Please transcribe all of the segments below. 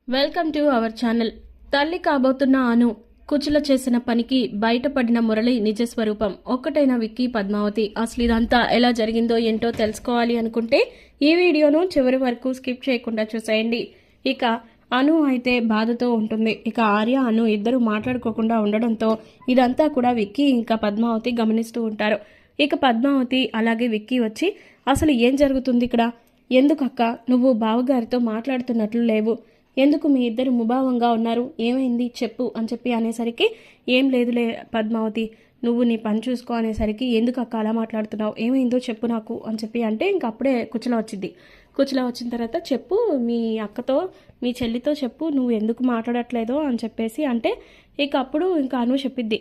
Welcome to our channel. తల్లి కాబోతున్న అను కుచుల చేసిన పనికి బయటపడిన మురళి నిజస్వరూపం ఒక్కటైన విక్కీ పద్మావతి. అసలు ఇదంతా ఎలా జరిగిందో ఏంటో తెలుసుకోవాలి అనుకుంటే ఈ వీడియోను చివరి వరకు స్కిప్ చేయకుండా చూసేయండి. ఇక అను అయితే బాధతో ఉంటుంది. ఇక ఆర్య అను ఇద్దరు మాట్లాడుకోకుండా ఉండడంతో ఇదంతా కూడా విక్కీ ఇంకా పద్మావతి గమనిస్తూ ఉంటారు. ఇక పద్మావతి అలాగే విక్కీ వచ్చి అసలు ఏం జరుగుతుంది ఇక్కడ, ఎందుకక్క నువ్వు బావగారితో మాట్లాడుతున్నట్లు లేవు, ఎందుకు మీ ఇద్దరు ముభావంగా ఉన్నారు, ఏమైంది చెప్పు అని చెప్పి అనేసరికి ఏం లేదులే పద్మావతి, నువ్వు నీ పని చూసుకో అనేసరికి ఎందుకు అక్క అలా మాట్లాడుతున్నావు, ఏమైందో చెప్పు నాకు అని చెప్పి అంటే ఇంక అప్పుడే కుచల వచ్చింది. కుచల వచ్చిన తర్వాత చెప్పు మీ అక్కతో మీ చెల్లితో చెప్పు నువ్వు ఎందుకు మాట్లాడట్లేదో అని చెప్పేసి అంటే ఇక అప్పుడు ఇంకా అను చెప్పిద్ది,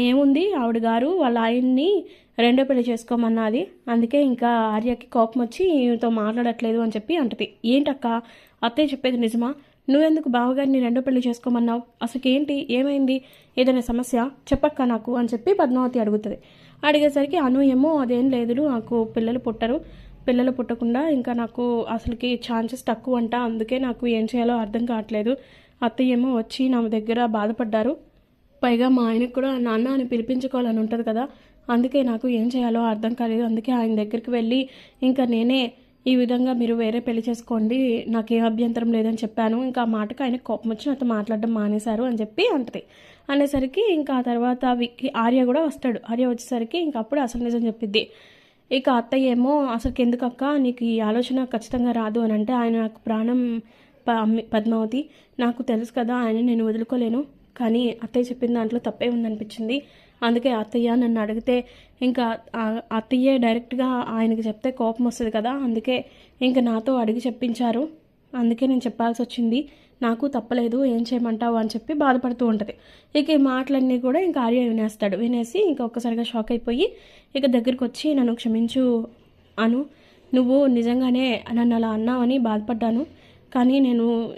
ఏముంది ఆవిడ గారు వాళ్ళ ఆయన్ని రెండో పెళ్లి చేసుకోమన్నది, అందుకే ఇంకా ఆర్యకి కోపం వచ్చి ఈమెతో మాట్లాడట్లేదు అని చెప్పి అంటది. ఏంటక్క అత్తయ్య చెప్పేది నిజమా, నువ్వెందుకు బావగారిని రెండో పెళ్లి చేసుకోమన్నావు, అసలు ఏంటి ఏమైంది, ఏదైనా సమస్య చెప్పక్క నాకు అని చెప్పి పద్మావతి అడుగుతుంది. అడిగేసరికి అను ఏమో అదేం లేదు, నాకు పిల్లలు పుట్టకుండా ఇంకా నాకు అసలుకి ఛాన్సెస్ తక్కువ అంట, అందుకే నాకు ఏం చేయాలో అర్థం కావట్లేదు, అత్తయ్య ఏమో వచ్చి నా దగ్గర బాధపడ్డారు, పైగా మా ఆయనకు కూడా నాన్న అని పిలిపించుకోవాలని ఉంటుంది కదా, అందుకే నాకు ఏం చేయాలో అర్థం కాలేదు, అందుకే ఆయన దగ్గరికి వెళ్ళి ఇంకా నేనే ఈ విధంగా మీరు వేరే పెళ్లి చేసుకోండి నాకేం అభ్యంతరం లేదని చెప్పాను, ఇంకా ఆ మాటకు ఆయన కోపం వచ్చి నాతో మాట్లాడడం మానేశారు అని చెప్పి అంటది. అనేసరికి ఇంకా ఆ తర్వాత ఆర్య కూడా వస్తాడు. ఆర్య వచ్చేసరికి ఇంకా అప్పుడు అసలు నిజం చెప్పిద్ది. ఇక అత్తయ్య ఏమో అసలుకి ఎందుకక్క నీకు ఈ ఆలోచన ఖచ్చితంగా రాదు అని అంటే, ఆయన నాకు ప్రాణం పద్మావతి, నాకు తెలుసు కదా ఆయన నేను వదులుకోలేను, కానీ అత్తయ్య చెప్పిన దాంట్లో తప్పే ఉందనిపించింది, అందుకే అత్తయ్య నన్ను అడిగితే ఇంకా అత్తయ్యే డైరెక్ట్గా ఆయనకి చెప్తే కోపం వస్తుంది కదా, అందుకే ఇంకా నాతో అడిగి చెప్పించారు, అందుకే నేను చెప్పాల్సి వచ్చింది, నాకు తప్పలేదు ఏం చేయమంటావు అని చెప్పి బాధపడుతూ ఉంటుంది. ఇక ఈ మాటలన్నీ కూడా ఇంకా ఆర్య వినేస్తాడు. వినేసి ఇంకా ఒక్కసారిగా షాక్ అయిపోయి ఇక దగ్గరికి వచ్చి నన్ను క్షమించు అను, నువ్వు నిజంగానే నన్ను అలా అన్నావని బాధపడ్డాను, కానీ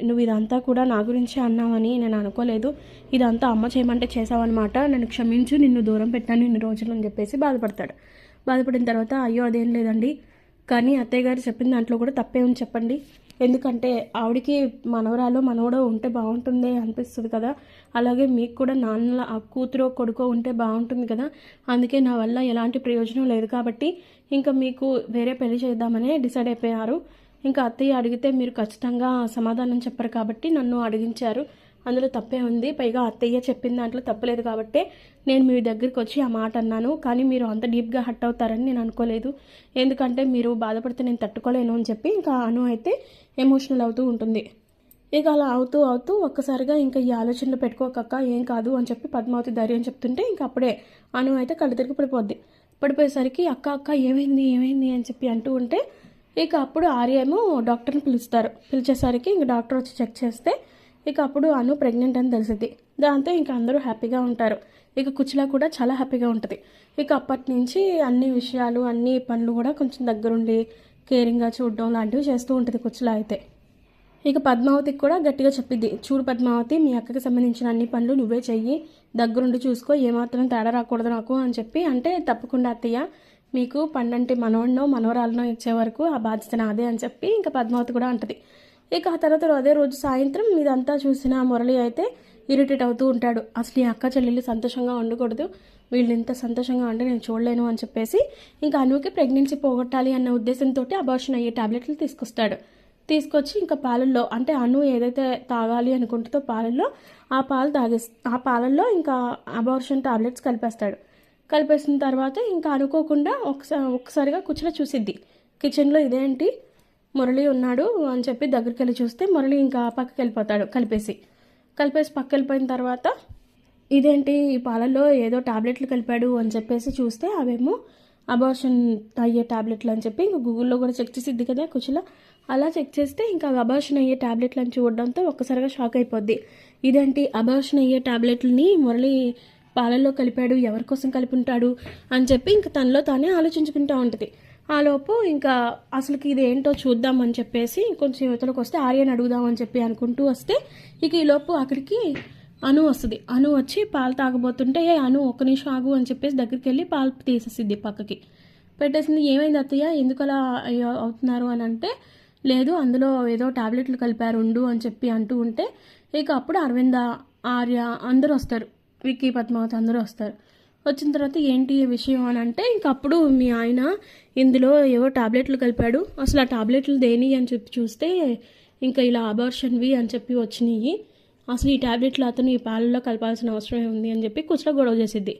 నువ్వు ఇదంతా కూడా నా గురించి అన్నావని నేను అనుకోలేదు, ఇదంతా అమ్మ చేయమంటే చేసావన్నమాట, నన్ను క్షమించు, నిన్ను దూరం పెట్టాను ఇన్ని రోజులు అని చెప్పేసి బాధపడతాడు. బాధపడిన తర్వాత అయ్యో అదేం లేదండి, కానీ అత్తయ్య గారు చెప్పిన దాంట్లో కూడా తప్పే ఉంది చెప్పండి, ఎందుకంటే ఆవిడికి మనవడో ఉంటే బాగుంటుంది అనిపిస్తుంది కదా, అలాగే మీకు కూడా నాన్న కూతురో కొడుకో ఉంటే బాగుంటుంది కదా, అందుకే నా వల్ల ఎలాంటి ప్రయోజనం లేదు కాబట్టి ఇంకా మీకు వేరే పెళ్లి చేద్దామని డిసైడ్ అయిపోయారు, ఇంకా అత్తయ్య అడిగితే మీరు ఖచ్చితంగా సమాధానం చెప్పరు కాబట్టి నన్ను అడిగించారు, అందులో తప్పే ఉంది, పైగా అత్తయ్య చెప్పిన దాంట్లో తప్పలేదు కాబట్టి నేను మీ దగ్గరికి వచ్చి ఆ మాట అన్నాను, కానీ మీరు అంత డీప్గా హర్ట్ అవుతారని నేను అనుకోలేదు, ఎందుకంటే మీరు బాధపడితే నేను తట్టుకోలేను అని చెప్పి ఇంకా అను అయితే ఎమోషనల్ అవుతూ ఉంటుంది. ఇక అలా అవుతూ ఒక్కసారిగా ఇంకా ఈ ఆలోచనలు పెట్టుకోకక్క ఏం కాదు అని చెప్పి పద్మావతి ధైర్యం చెప్తుంటే ఇంకా అప్పుడే అను అయితే కళ్ళు తిరిగి పడిపోయేసరికి అక్క ఏమైంది అని చెప్పి అంటూ ఉంటే ఇక అప్పుడు ఆర్య ఏమో డాక్టర్ని పిలిచేసరికి ఇంక డాక్టర్ వచ్చి చెక్ చేస్తే ఇక అప్పుడు అను ప్రెగ్నెంట్ అని తెలిసింది. దాంతో ఇంకా అందరూ హ్యాపీగా ఉంటారు. ఇక కుచిలా కూడా చాలా హ్యాపీగా ఉంటుంది. ఇక అప్పటి నుంచి అన్ని విషయాలు అన్ని పనులు కూడా కొంచెం దగ్గరుండి కేరింగ్గా చూడడం లాంటివి చేస్తూ ఉంటుంది కుచిలా అయితే. ఇక పద్మావతికి కూడా గట్టిగా చెప్పిద్ది, చూడు పద్మావతి, మీ అక్కకి సంబంధించిన అన్ని పనులు నువ్వే చెయ్యి, దగ్గరుండి చూసుకో, ఏమాత్రం తేడా రాకూడదు నాకు అని చెప్పి అంటే తప్పకుండా అత్తయ్య, మీకు పండంటి మనవడినో మనవరాలనో ఇచ్చే వరకు ఆ బాధ్యత నాదే అని చెప్పి ఇంకా పద్మావతి కూడా అంటది. ఇక ఆ తర్వాత అదే రోజు సాయంత్రం ఇదంతా చూసిన మురళి అయితే ఇరిటేట్ అవుతూ ఉంటాడు. అసలు ఈ అక్క చెల్లెళ్ళు సంతోషంగా ఉండకూడదు, వీళ్ళు ఇంత సంతోషంగా ఉంటే నేను చూడలేను అని చెప్పేసి ఇంకా అనుకి ప్రెగ్నెన్సీ పోగొట్టాలి అన్న ఉద్దేశంతో అబార్షన్ అయ్యే టాబ్లెట్లు తీసుకొచ్చి ఇంకా పాలల్లో అంటే అను ఏదైతే తాగాలి అనుకుంటుందో పాలల్లో ఆ పాలల్లో ఇంకా అబార్షన్ టాబ్లెట్స్ కలిపేసిన తర్వాత ఇంకా అనుకోకుండా ఒక్కసారిగా కూర్చొని చూసిద్ది కిచెన్లో, ఇదేంటి మురళి ఉన్నాడు అని చెప్పి దగ్గరికి వెళ్ళి చూస్తే మురళి ఇంకా పక్కకి వెళ్ళిపోతాడు. కలిపేసి పక్కకి వెళ్ళిపోయిన తర్వాత ఇదేంటి ఈ పాలల్లో ఏదో టాబ్లెట్లు కలిపాడు అని చెప్పేసి చూస్తే అవేమో అబార్షన్ అయ్యే టాబ్లెట్లు అని చెప్పి ఇంకా గూగుల్లో కూడా చెక్ చేసిద్ది కదా కుచిలా. అలా చెక్ చేస్తే ఇంకా అబార్షన్ అయ్యే టాబ్లెట్లు అని చూడడంతో ఒక్కసారిగా షాక్ అయిపోద్ది. ఇదేంటి అబార్షన్ అయ్యే టాబ్లెట్లని మురళి పాలల్లో కలిపాడు, ఎవరి కోసం కలిపి ఉంటాడు అని చెప్పి ఇంకా తనలో తానే ఆలోచించుకుంటూ ఉంటుంది. ఆలోపు ఇంకా అసలుకి ఇది ఏంటో చూద్దామని చెప్పేసి కొంచెం యువతలకు వస్తే ఆర్యని అడుగుదామని చెప్పి అనుకుంటూ వస్తే ఇక ఈలోపు అక్కడికి అను వస్తుంది. అను వచ్చి పాలు తాగబోతుంటే అను ఒక్క నిమిషం ఆగు అని చెప్పేసి దగ్గరికి వెళ్ళి పాలు తీసేసిద్ది, పక్కకి పెట్టేసింది. ఏమైంది అత్తయ్య, ఎందుకు అలా అవుతున్నారు అని అంటే, లేదు అందులో ఏదో టాబ్లెట్లు కలిపారు ఉండు అని చెప్పి అంటూ ఉంటే ఇక అప్పుడు అరవింద, ఆర్య అందరూ వస్తారు. విక్కీ, పద్మావతి అందరూ వస్తారు. వచ్చిన తర్వాత ఏంటి విషయం అని అంటే ఇంక అప్పుడు మీ ఆయన ఇందులో ఏవో టాబ్లెట్లు కలిపాడు, అసలు ఆ టాబ్లెట్లు దేని అని చెప్పి చూస్తే ఇంకా ఇలా అబార్షన్వి అని చెప్పి వచ్చినాయి, అసలు ఈ టాబ్లెట్లు అతను ఈ పాలల్లో కలపాల్సిన అవసరం ఉంది అని చెప్పి కుచలో గొడవ చేసిద్ది.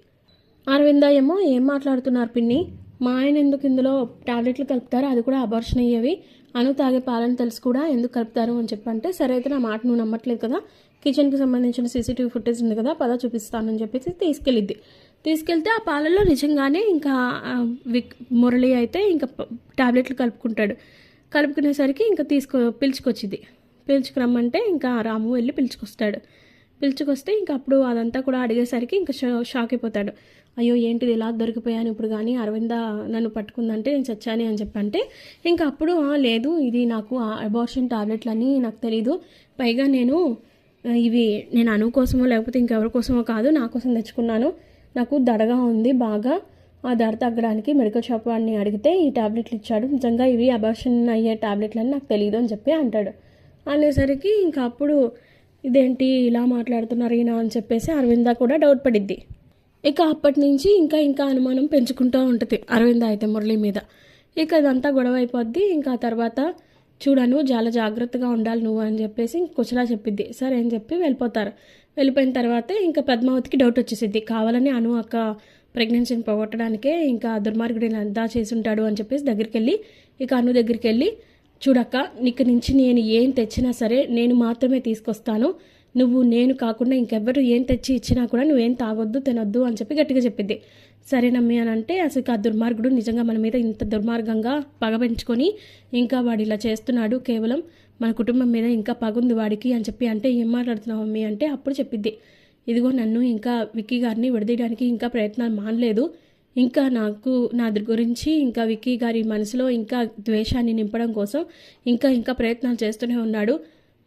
అరవింద ఏమో ఏం మాట్లాడుతున్నారు పిన్ని, మా ఆయన ఎందుకు ఇందులో టాబ్లెట్లు కలుపుతారు, అది కూడా అబార్షన్ అయ్యేవి, అను తాగే పాలని తెలుసు కూడా ఎందుకు కలుపుతారు అని చెప్పంటే, సరే అయితే నా మాట నువ్వు నమ్మట్లేదు కదా, కిచెన్కి సంబంధించిన సీసీటీవీ ఫుటేజ్ ఉంది కదా, పద చూపిస్తానని చెప్పేసి తీసుకెళ్ళిద్ది. తీసుకెళ్తే ఆ పాలల్లో నిజంగానే ఇంకా మురళి అయితే ఇంకా టాబ్లెట్లు కలుపుకుంటాడు. కలుపుకునేసరికి ఇంకా పిలుచుకొచ్చిద్ది. పిలుచుకురమ్మంటే ఇంకా రాము వెళ్ళి పిలుచుకొస్తే ఇంకా అప్పుడు అదంతా కూడా అడిగేసరికి ఇంకా షాక్ అయిపోతాడు. అయ్యో ఏంటిది ఇలా దొరికిపోయాను ఇప్పుడు, కానీ అరవింద నన్ను పట్టుకుందంటే నేను చచ్చాను అని చెప్పంటే ఇంకా అప్పుడు లేదు ఇది నాకు అబార్షన్ టాబ్లెట్లని నాకు తెలీదు, పైగా ఇవి నేను అను కోసమో లేకపోతే ఇంకెవరి కోసమో కాదు, నా కోసం తెచ్చుకున్నాను, నాకు దడగా ఉంది బాగా, ఆ దడ తగ్గడానికి మెడికల్ షాప్ వాడిని అడిగితే ఈ టాబ్లెట్లు ఇచ్చాడు, నిజంగా ఇవి అబార్షన్ అయ్యే టాబ్లెట్లని నాకు తెలియదు అని చెప్పి అంటాడు. అనేసరికి ఇంకా అప్పుడు ఇదేంటి ఇలా మాట్లాడుతున్నారు ఈయన అని చెప్పేసి అరవింద కూడా డౌట్ పడిద్ది. ఇక అప్పటి నుంచి ఇంకా అనుమానం పెంచుకుంటూ ఉంటుంది అరవింద అయితే మురళి మీద. ఇక అదంతా గొడవ అయిపోద్ది. ఇంకా ఆ తర్వాత చూడను చాలా జాగ్రత్తగా ఉండాలి నువ్వు అని చెప్పేసి కుచలా చెప్పిద్ది. సరే అని చెప్పి వెళ్ళిపోతారు. వెళ్ళిపోయిన తర్వాత ఇంకా పద్మావతికి డౌట్ వచ్చేసిద్ది, కావాలని అను అక్క ప్రెగ్నెన్సీని పోగొట్టడానికే ఇంకా దుర్మార్గుడు అంతా చేసి ఉంటాడు అని చెప్పేసి ఇక అను దగ్గరికి వెళ్ళి చూడక్క, నీకు నుంచి నేను ఏం తెచ్చినా సరే నేను మాత్రమే తీసుకొస్తాను, నేను కాకుండా ఇంకెవ్వరు ఏం తెచ్చి ఇచ్చినా కూడా నువ్వేం తాగొద్దు తినొద్దు అని చెప్పి గట్టిగా చెప్పిద్ది. సరేనమ్మి అని అంటే అసలు ఆ దుర్మార్గుడు నిజంగా మన మీద ఇంత దుర్మార్గంగా పగ పెంచుకొని ఇంకా వాడు ఇలా చేస్తున్నాడు, కేవలం మన కుటుంబం మీద ఇంకా పగుంది వాడికి అని చెప్పి అంటే ఏం మాట్లాడుతున్నావు మమ్మీ అంటే అప్పుడు చెప్పిద్ది, ఇదిగో నన్ను ఇంకా విక్కీ గారిని విడదీయడానికి ఇంకా ప్రయత్నాలు మానలేదు, ఇంకా నా గురించి ఇంకా విక్కీ గారి మనసులో ఇంకా ద్వేషాన్ని నింపడం కోసం ఇంకా ప్రయత్నాలు చేస్తూనే ఉన్నాడు,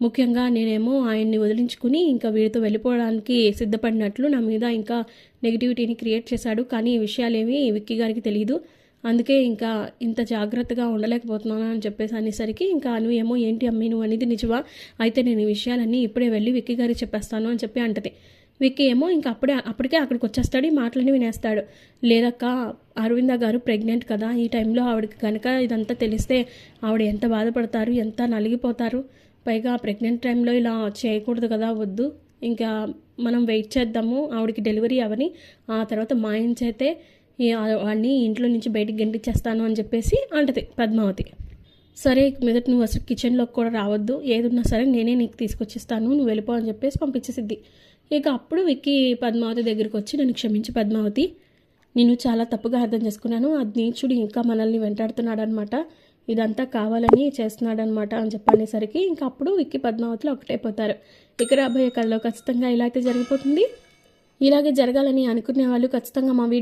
ముఖ్యంగా నేనేమో ఆయన్ని వదిలించుకుని ఇంకా వీడితో వెళ్ళిపోవడానికి సిద్ధపడినట్లు నా మీద ఇంకా నెగిటివిటీని క్రియేట్ చేశాడు, కానీ ఈ విషయాలేమీ విక్కీ గారికి తెలియదు, అందుకే ఇంకా ఇంత జాగ్రత్తగా ఉండలేకపోతున్నాను అని చెప్పేసి అనేసరికి ఇంకా అను ఏమో ఏంటి అమ్మీ నువ్వు అనేది నిజమా, అయితే నేను ఈ విషయాలన్నీ ఇప్పుడే వెళ్ళి విక్కీ గారికి చెప్పేస్తాను అని చెప్పి అంటది. విక్కీ ఏమో ఇంకా అప్పటికే అక్కడికి వచ్చేస్తాడు, ఈ మాటలని వినేస్తాడు. లేదక్క, అరవింద గారు ప్రెగ్నెంట్ కదా, ఈ టైంలో ఆవిడకి కనుక ఇదంతా తెలిస్తే ఆవిడ ఎంత బాధపడతారు, ఎంత నలిగిపోతారు, పైగా ప్రెగ్నెంట్ టైంలో ఇలా చేయకూడదు కదా, వద్దు, ఇంకా మనం వెయిట్ చేద్దాము ఆవిడకి డెలివరీ అవని, ఆ తర్వాత మా ఆయన చేతే వాడిని ఇంట్లో నుంచి బయటికి గెంటిచ్చేస్తాను అని చెప్పేసి అంటది పద్మావతి. సరే మీదట నువ్వు అసలు కిచెన్లోకి కూడా రావద్దు, ఏదున్నా సరే నేనే నీకు తీసుకొచ్చిస్తాను, నువ్వు వెళ్ళిపో అని చెప్పేసి పంపించేసిద్ది. ఇక అప్పుడు విక్కీ పద్మావతి దగ్గరికి వచ్చి, నన్ను క్షమించి పద్మావతి, నేను చాలా తప్పుగా అర్థం చేసుకున్నాను, అది నీచుడు ఇంకా మనల్ని వెంటాడుతున్నాడు అనమాట, ఇదంతా కావాలని చేస్తున్నాడనమాట అని చెప్పనేసరికి ఇంకా అప్పుడు విక్కీ పద్మావతిలో ఒకటైపోతారు. ఇక రాబోయే కథలో ఖచ్చితంగా ఇలా అయితే జరిగిపోతుంది. ఇలాగే జరగాలని అనుకునే వాళ్ళు ఖచ్చితంగా మా వీడియో